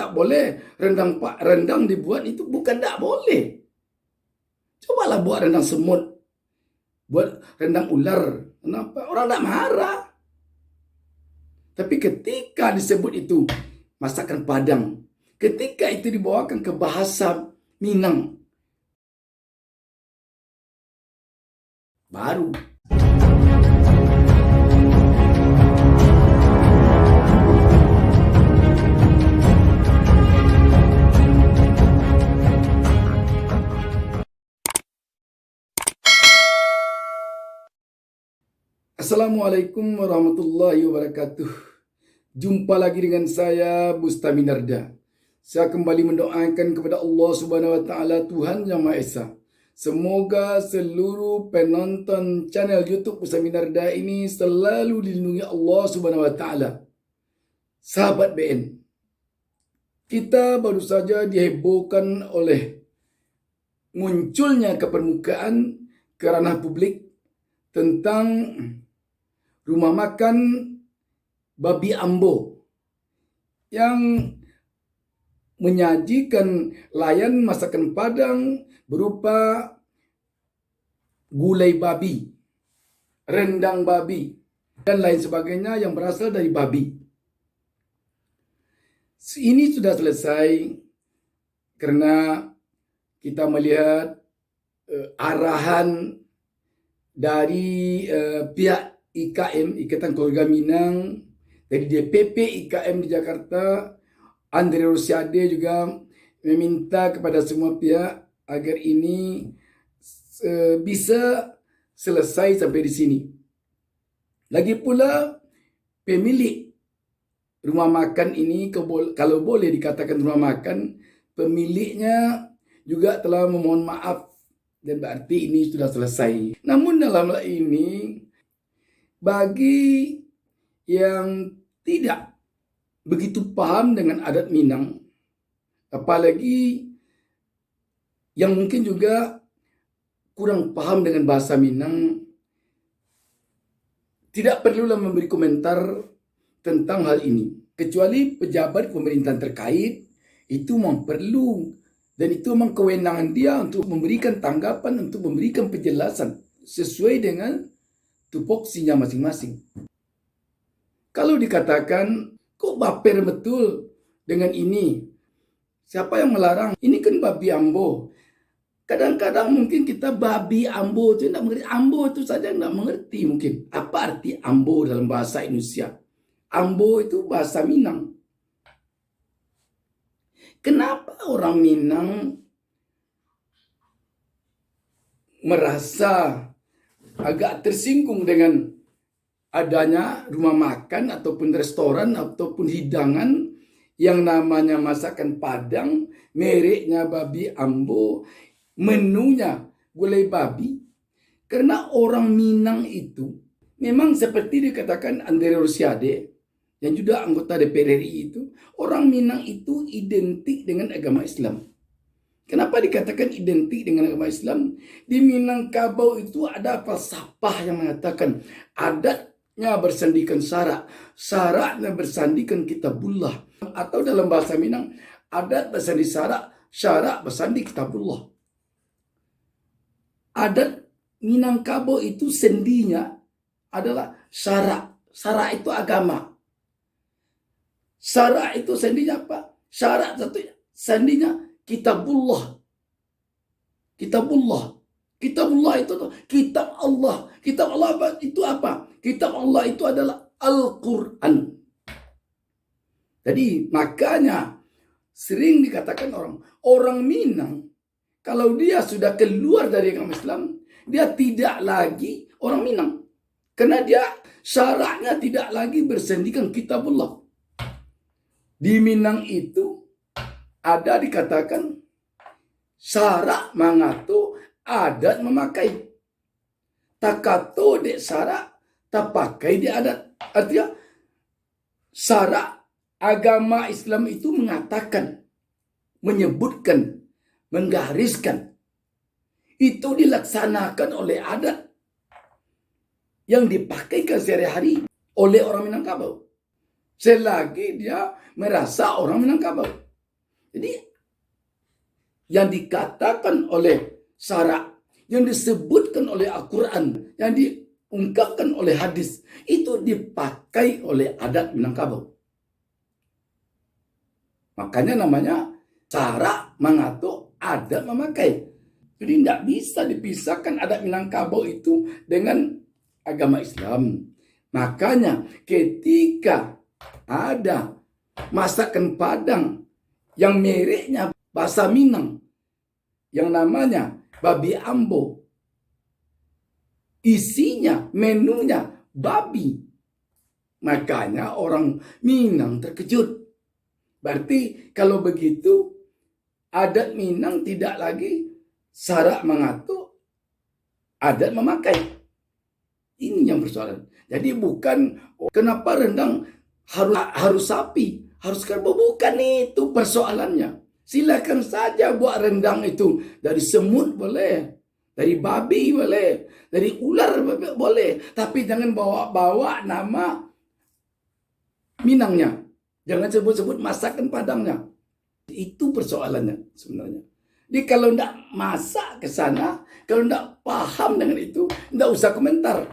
tak boleh rendang dibuat itu bukan tak boleh. Cobalah buat rendang semut, buat rendang ular. Kenapa? Orang tak marah. Tapi ketika disebut itu masakan Padang, ketika itu dibawakan ke bahasa Minang, baru. Assalamualaikum warahmatullahi wabarakatuh. Jumpa lagi dengan saya, Bustami Narda. Saya kembali mendoakan kepada Allah Subhanahu wa taala, Tuhan Yang Maha Esa. Semoga seluruh penonton channel YouTube Bustami Narda ini selalu dilindungi Allah Subhanahu wa taala. Sahabat BN, kita baru saja dihebohkan oleh munculnya ke permukaan ke ranah publik tentang rumah makan Babi Ambo yang menyajikan layan masakan Padang berupa gulai babi, rendang babi, dan lain sebagainya yang berasal dari babi. Ini sudah selesai karena kita melihat arahan dari pihak IKM, Ikatan Keluarga Minang, dari DPP IKM di Jakarta, Andre Rosiade juga meminta kepada semua pihak agar ini bisa selesai sampai di sini. Lagi pula pemilik rumah makan ini, kalau boleh dikatakan rumah makan, pemiliknya juga telah memohon maaf dan berarti ini sudah selesai. Namun dalam hal ini, bagi yang tidak begitu paham dengan adat Minang, apalagi yang mungkin juga kurang paham dengan bahasa Minang, tidak perlulah memberi komentar tentang hal ini. Kecuali pejabat pemerintahan terkait, itu memang perlu. Dan itu memang kewenangan dia untuk memberikan tanggapan, untuk memberikan penjelasan sesuai dengan tupoksinya masing-masing. Kalau dikatakan, kok baper betul dengan ini? Siapa yang melarang? Ini kan babi Ambo. Kadang-kadang mungkin kita babi Ambo itu tidak mengerti. Ambo itu saja tidak mengerti mungkin. Apa arti Ambo dalam bahasa Indonesia? Ambo itu bahasa Minang. Kenapa orang Minang merasa agak tersinggung dengan adanya rumah makan ataupun restoran ataupun hidangan yang namanya masakan Padang, mereknya Babi Ambo, menunya gulai babi? Karena orang Minang itu memang seperti dikatakan Andre Rosiade yang juga anggota DPR RI itu, orang Minang itu identik dengan agama Islam. Kenapa dikatakan identik dengan agama Islam? Di Minangkabau itu ada falsafah yang mengatakan adatnya bersandikan syarak, syaraknya bersandikan kitabullah. Atau dalam bahasa Minang, adat bersandi syarak, syarak bersandi kitabullah. Adat Minangkabau itu sendinya adalah syarak. Syarak itu agama. Syarak itu sendinya apa? Syarak satunya, sendinya kitabullah. Kitabullah. Kitabullah itu kitab Allah. Kitab Allah itu apa? Kitab Allah itu adalah Al-Quran. Jadi makanya sering dikatakan orang Minang, kalau dia sudah keluar dari agama Islam, dia tidak lagi orang Minang. Karena dia syaraknya tidak lagi bersendikan kitabullah. Di Minang itu ada dikatakan syarak mangato adat memakai. Takato dek syarak tak pakai di adat. Artinya syarak agama Islam itu mengatakan, menyebutkan, menggariskan. Itu dilaksanakan oleh adat yang dipakaikan sehari-hari oleh orang Minangkabau. Selagi dia merasa orang Minangkabau. Jadi yang dikatakan oleh syara, yang disebutkan oleh Al-Quran, yang diungkapkan oleh hadis, itu dipakai oleh adat Minangkabau. Makanya namanya cara mengatur, adat memakai. Jadi tidak bisa dipisahkan adat Minangkabau itu dengan agama Islam. Makanya ketika ada masakan Padang yang mereknya bahasa Minang, yang namanya babi ambo, isinya, menunya babi, makanya orang Minang terkejut. Berarti kalau begitu adat Minang tidak lagi syarak mengatur, adat memakai. Ini yang persoalan. Jadi bukan kenapa rendang harus sapi, harus kerbau, bukan itu persoalannya. Silakan saja buat rendang itu dari semut boleh, dari babi boleh, dari ular boleh, tapi jangan bawa-bawa nama Minangnya. Jangan sebut-sebut masakan Padangnya. Itu persoalannya sebenarnya. Jadi kalau tidak masak ke sana, kalau tidak paham dengan itu, tidak usah komentar.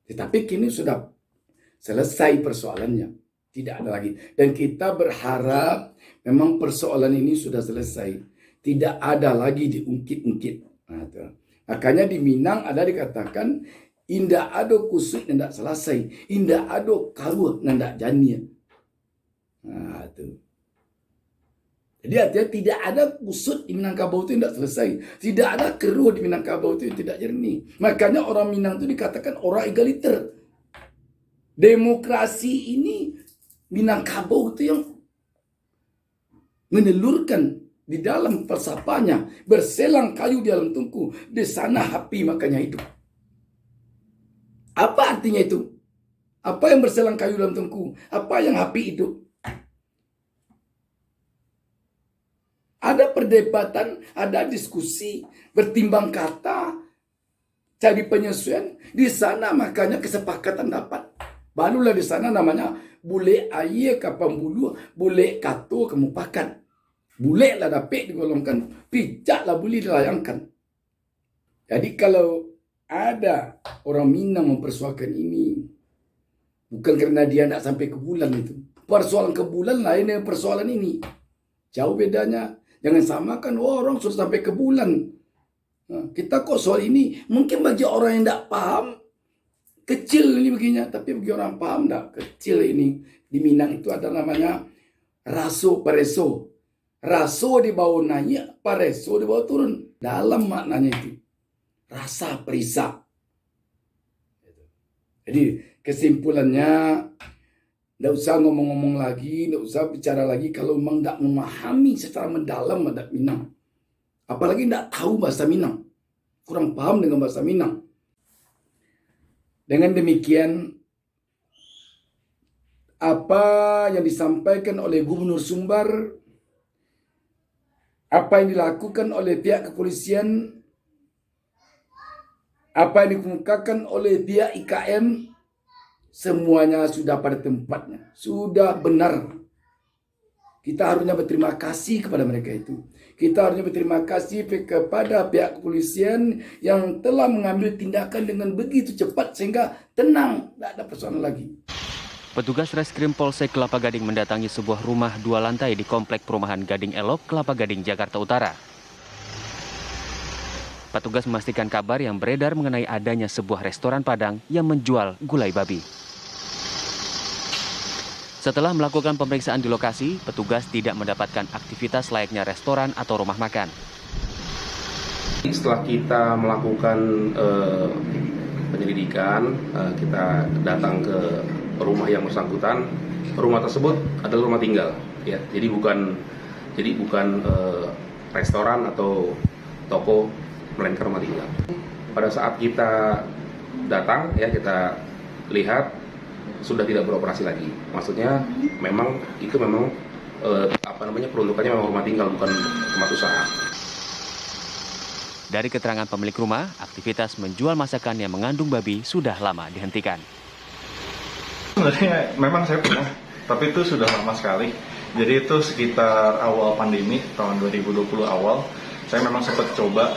Tetapi kini sudah selesai persoalannya. Tidak ada lagi. Dan kita berharap memang persoalan ini sudah selesai. Tidak ada lagi diungkit-ungkit. Nah, makanya di Minang ada dikatakan, indah ado kusut yang tidak selesai. Indah ado karuh yang tidak janian. Nah, itu. Jadi artinya tidak ada kusut di Minangkabau itu tidak selesai. Tidak ada keruh di Minangkabau itu tidak jernih. Makanya orang Minang itu dikatakan orang egaliter. Demokrasi ini Minangkabau itu yang menelurkan di dalam falsafahnya. Berselang kayu di dalam tungku. Di sana api makanya hidup. Apa artinya itu? Apa yang berselang kayu dalam tungku? Apa yang api hidup? Ada perdebatan, ada diskusi, bertimbang kata, cari penyesuaian. Di sana makanya kesepakatan dapat. Barulah di sana namanya bule aye kapan bulu, bule kato kemupakan. Bule lah dapat digolongkan, pijak lah boleh dilayangkan. Jadi kalau ada orang Minang mempersoalkan ini, bukan karena dia tidak sampai ke bulan itu. Persoalan ke bulan lain dengan persoalan ini. Jauh bedanya. Jangan samakan orang sudah sampai ke bulan. Nah, kita kok soal ini mungkin bagi orang yang tidak paham kecil ini begini, tapi bagi orang paham tidak kecil ini. Di Minang itu ada namanya raso pareso. Raso di bawah naik, pareso di bawah turun. Dalam maknanya itu rasa perisa. Jadi kesimpulannya, tidak usah ngomong-ngomong lagi, tidak usah bicara lagi kalau memang tidak memahami secara mendalam adat Minang. Apalagi tidak tahu bahasa Minang. Kurang paham dengan bahasa Minang. Dengan demikian, apa yang disampaikan oleh Gubernur Sumbar, apa yang dilakukan oleh pihak kepolisian, apa yang dikemukakan oleh pihak IKM, semuanya sudah pada tempatnya, sudah benar. Kita harusnya berterima kasih kepada mereka itu. Kita harusnya berterima kasih kepada pihak kepolisian yang telah mengambil tindakan dengan begitu cepat sehingga tenang, tidak ada persoalan lagi. Petugas Reskrim Polsek Kelapa Gading mendatangi sebuah rumah 2 lantai di Komplek Perumahan Gading Elok, Kelapa Gading, Jakarta Utara. Petugas memastikan kabar yang beredar mengenai adanya sebuah restoran Padang yang menjual gulai babi. Setelah melakukan pemeriksaan di lokasi, petugas tidak mendapatkan aktivitas layaknya restoran atau rumah makan. Setelah kita melakukan penyelidikan, kita datang ke rumah yang bersangkutan. Rumah tersebut adalah rumah tinggal, ya. Jadi bukan restoran atau toko, melainkan rumah tinggal. Pada saat kita datang, ya, kita lihat sudah tidak beroperasi lagi. Maksudnya memang peruntukannya memang rumah tinggal, bukan tempat usaha. Dari keterangan pemilik rumah, aktivitas menjual masakan yang mengandung babi sudah lama dihentikan. Sebenarnya memang saya pernah, tapi itu sudah lama sekali. Jadi itu sekitar awal pandemi tahun 2020 awal, saya memang sempat coba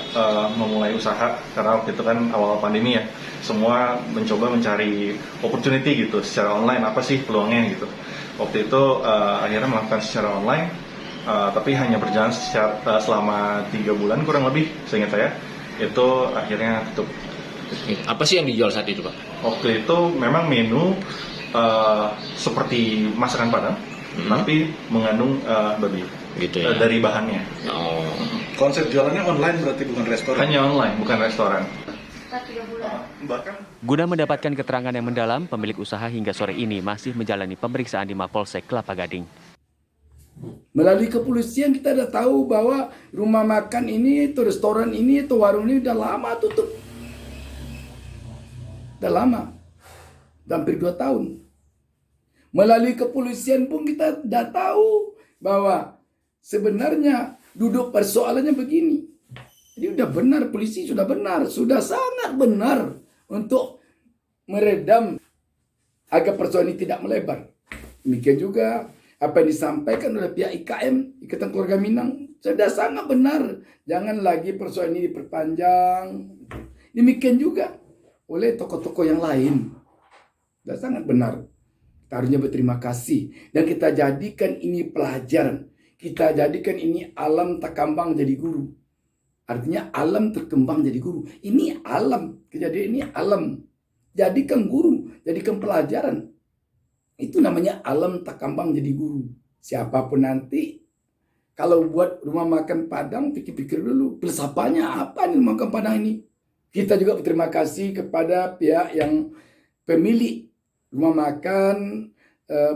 memulai usaha karena waktu itu kan awal pandemi ya, semua mencoba mencari opportunity gitu secara online, apa sih peluangnya gitu. Waktu itu akhirnya melakukan secara online, tapi hanya berjalan selama 3 bulan kurang lebih, seingat saya itu akhirnya tutup. Apa sih yang dijual saat itu, Pak? Waktu itu memang menu seperti masakan Padang, tapi mengandung babi Gitu ya. dari bahannya. Oh. Konsep jualannya online berarti bukan restoran? Hanya online, bukan restoran. Bahkan Guna mendapatkan keterangan yang mendalam, pemilik usaha hingga sore ini masih menjalani pemeriksaan di Mapolsek Kelapa Gading. Melalui kepolisian kita udah tahu bahwa rumah makan ini, atau restoran ini, atau warung ini udah lama tutup. Udah lama. Hampir 2 tahun. Melalui kepolisian pun kita udah tahu bahwa sebenarnya duduk persoalannya begini. Jadi udah benar, polisi sudah benar, sudah sangat benar untuk meredam agar persoalan ini tidak melebar. Demikian juga apa yang disampaikan oleh pihak IKM, Ikatan Keluarga Minang, sudah sangat benar. Jangan lagi persoalan ini diperpanjang. Demikian juga oleh tokoh-tokoh yang lain. Sudah sangat benar. Kita harusnya berterima kasih. Dan kita jadikan ini pelajaran. Kita jadikan ini alam takambang jadi guru. Artinya alam terkembang jadi guru. Ini alam. Kejadian ini alam. Jadikan guru. Jadikan pelajaran. Itu namanya alam takambang jadi guru. Siapapun nanti, kalau buat rumah makan Padang, pikir-pikir dulu. Filsafatnya apa nih rumah makan Padang ini? Kita juga berterima kasih kepada pihak yang pemilik rumah makan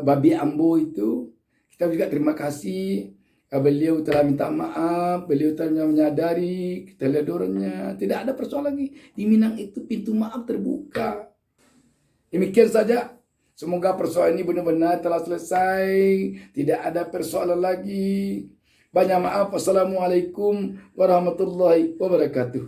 Babi Ambo itu. Kita juga terima kasih. Beliau telah minta maaf, beliau telah menyadari keteledorannya. Tidak ada persoalan lagi. Di Minang itu pintu maaf terbuka. Demikian saja. Semoga persoalan ini benar-benar telah selesai. Tidak ada persoalan lagi. Banyak maaf. Wassalamualaikum warahmatullahi wabarakatuh.